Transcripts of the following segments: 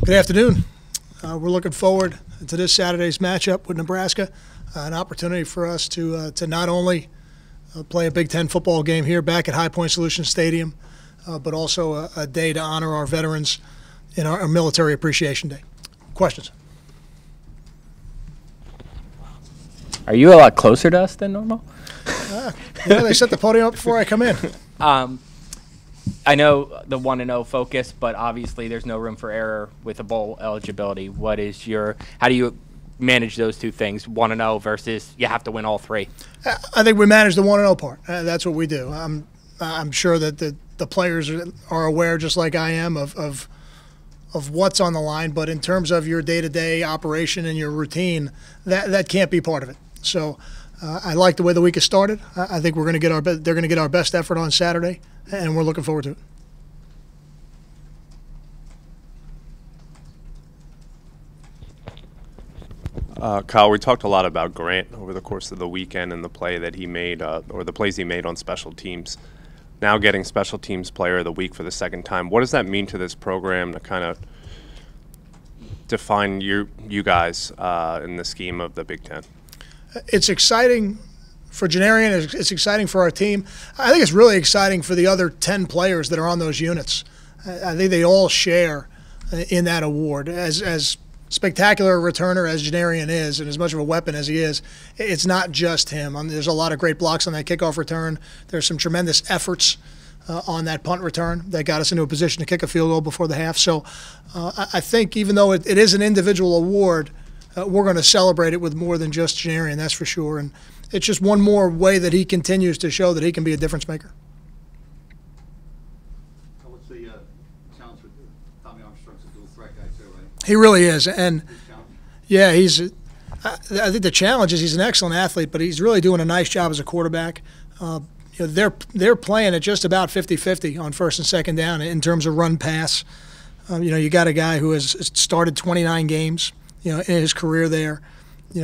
Good afternoon. We're looking forward to this Saturday's matchup with Nebraska, an opportunity for us to not only play a Big Ten football game here back at High Point Solutions Stadium, but also a day to honor our veterans in our Military Appreciation Day. Questions? Are you a lot closer to us than normal? Yeah, they set the podium up before I come in. I know the 1-0 focus, but obviously there's no room for error with a bowl eligibility. How do you manage those two things, 1-0 versus you have to win all three? I think we manage the 1-0 part. That's what we do. I'm sure that the players are aware, just like I am, of what's on the line. But in terms of your day-to-day operation and your routine, that can't be part of it. So I like the way the week has started. I think they're going to get our best effort on Saturday, and we're looking forward to it. Kyle, we talked a lot about Grant over the course of the weekend and the play that he made, or the plays he made on special teams. Now getting Special Teams Player of the Week for the second time, what does that mean to this program to kind of define you guys in the scheme of the Big Ten? It's exciting for Janarian. It's exciting for our team. I think it's really exciting for the other 10 players that are on those units. I think they all share in that award. As spectacular a returner as Janarian is, and as much of a weapon as he is, it's not just him. There's a lot of great blocks on that kickoff return. There's some tremendous efforts on that punt return that got us into a position to kick a field goal before the half. So I think even though it is an individual award, we're going to celebrate it with more than just Janarian, that's for sure. And it's just one more way that he continues to show that he can be a difference maker. What's the challenge with Tommy Armstrong's a dual threat guy too, right? He really is. And yeah, I think the challenge is he's an excellent athlete, but he's really doing a nice job as a quarterback. They're playing at just about 50-50 on first and second down in terms of run pass. You got a guy who has started 29 games, in his career there,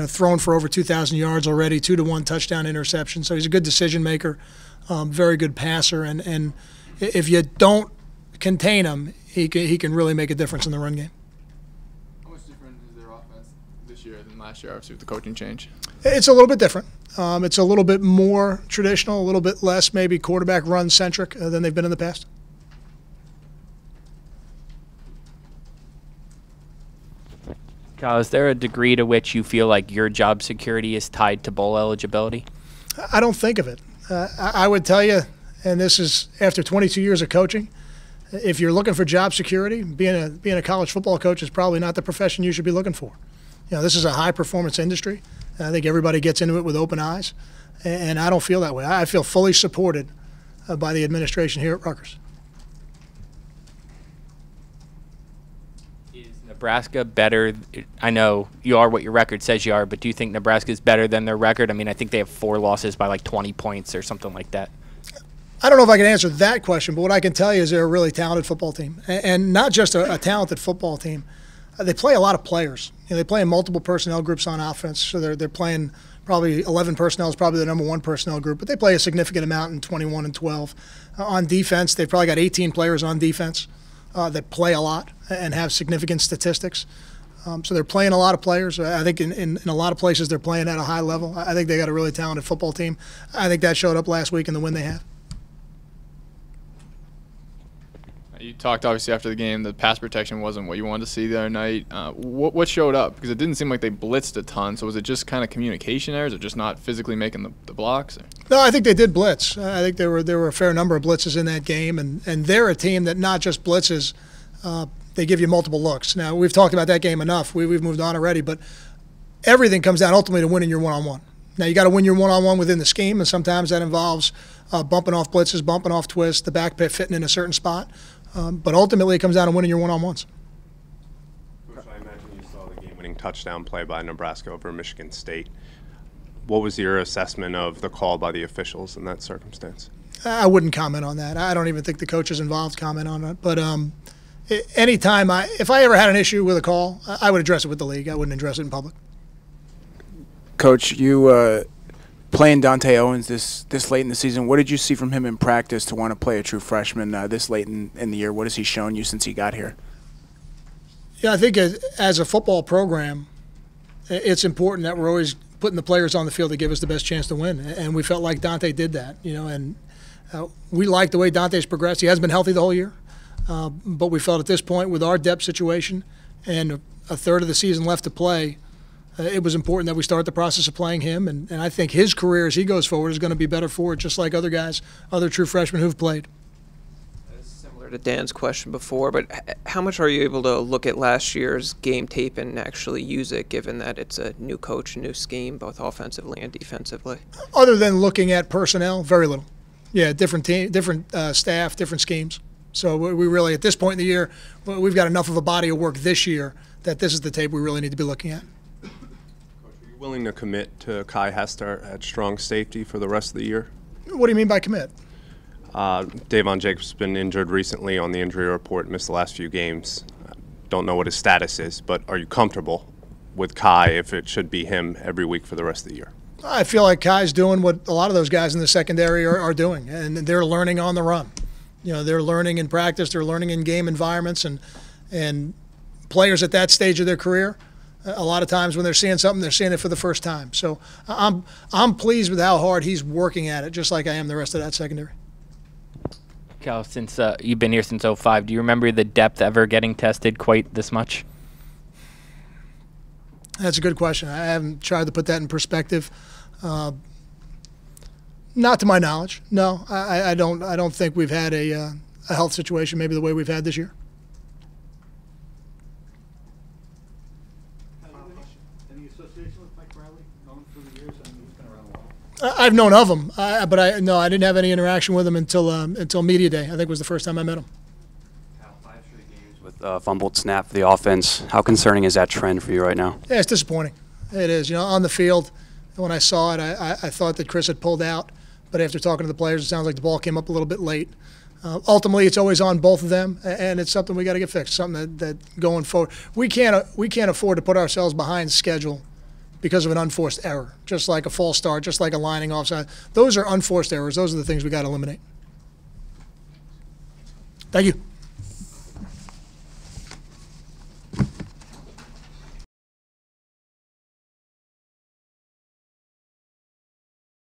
thrown for over 2,000 yards already, 2-to-1 touchdown interception. So he's a good decision maker, very good passer, and if you don't contain him, he can really make a difference in the run game. How much different is their offense this year than last year, obviously, with the coaching change? It's a little bit different. It's a little bit more traditional, a little bit less maybe quarterback run centric than they've been in the past. Kyle, is there a degree to which you feel like your job security is tied to bowl eligibility? I don't think of it. I would tell you, and this is after 22 years of coaching, if you're looking for job security, being a college football coach is probably not the profession you should be looking for. This is a high-performance industry. I think everybody gets into it with open eyes, and I don't feel that way. I feel fully supported by the administration here at Rutgers. Is Nebraska better? I know you are what your record says you are, but do you think Nebraska is better than their record? I mean, I think they have 4 losses by like 20 points or something like that. I don't know if I can answer that question, but what I can tell you is they're a really talented football team, and not just a talented football team. They play a lot of players. They play in multiple personnel groups on offense, so they're playing probably 11 personnel is probably the number 1 personnel group, but they play a significant amount in 21 and 12. On defense, they've probably got 18 players on defense that play a lot and have significant statistics. So they're playing a lot of players. I think in a lot of places they're playing at a high level. I think they got a really talented football team. I think that showed up last week in the win they have. You talked, obviously, after the game, the pass protection wasn't what you wanted to see the other night. What showed up? Because it didn't seem like they blitzed a ton. So was it just kind of communication errors or just not physically making the blocks? No, I think they did blitz. I think there were a fair number of blitzes in that game. And they're a team that not just blitzes, they give you multiple looks. Now, we've talked about that game enough. We've moved on already. But everything comes down ultimately to winning your one-on-one. Now, you got to win your one-on-one within the scheme, and sometimes that involves bumping off blitzes, bumping off twists, the back pit fitting in a certain spot. But ultimately, it comes down to winning your one-on-ones. Coach, I imagine you saw the game-winning touchdown play by Nebraska over Michigan State. What was your assessment of the call by the officials in that circumstance? I wouldn't comment on that. I don't even think the coaches involved comment on it. But anytime if I ever had an issue with a call, I would address it with the league. I wouldn't address it in public. Coach, you playing Dante Owens this late in the season, what did you see from him in practice to want to play a true freshman this late in the year? What has he shown you since he got here? Yeah, I think as a football program, it's important that we're always putting the players on the field to give us the best chance to win, and we felt like Dante did that. And we like the way Dante's progressed. He hasn't been healthy the whole year, but we felt at this point with our depth situation and a third of the season left to play, it was important that we start the process of playing him, and I think his career as he goes forward is going to be better for it, just like other guys, other true freshmen who've played. Similar to Dan's question before, but how much are you able to look at last year's game tape and actually use it, given that it's a new coach, new scheme, both offensively and defensively? Other than looking at personnel, very little. Yeah, different team, different staff, different schemes. So we really, at this point in the year, we've got enough of a body of work this year that this is the tape we really need to be looking at. Coach, are you willing to commit to Kai Hester at strong safety for the rest of the year? What do you mean by commit? Davon Jacobs has been injured recently on the injury report, missed the last few games. Don't know what his status is, but are you comfortable with Kai if it should be him every week for the rest of the year? I feel like Kai's doing what a lot of those guys in the secondary are doing, and they're learning on the run. They're learning in practice, they're learning in game environments, and players at that stage of their career, a lot of times when they're seeing something, they're seeing it for the first time. So I'm pleased with how hard he's working at it, just like I am the rest of that secondary. Cal, since you've been here since '05, do you remember the depth ever getting tested quite this much? That's a good question. I haven't tried to put that in perspective. Not to my knowledge. No, I don't think we've had a health situation maybe the way we've had this year. Any association with Mike Riley known through the years? I mean, he's been around a while. I've known of him, but I didn't have any interaction with him until media day. I think was the first time I met him. Five straight games with fumbled snap for the offense. How concerning is that trend for you right now? Yeah, it's disappointing. It is. On the field, when I saw it, I thought that Chris had pulled out, but after talking to the players, it sounds like the ball came up a little bit late. Ultimately, it's always on both of them, and it's something we got to get fixed. Something that going forward, we can't afford to put ourselves behind schedule because of an unforced error, just like a false start, just like a lining offside. Those are unforced errors. Those are the things we got to eliminate. Thank you.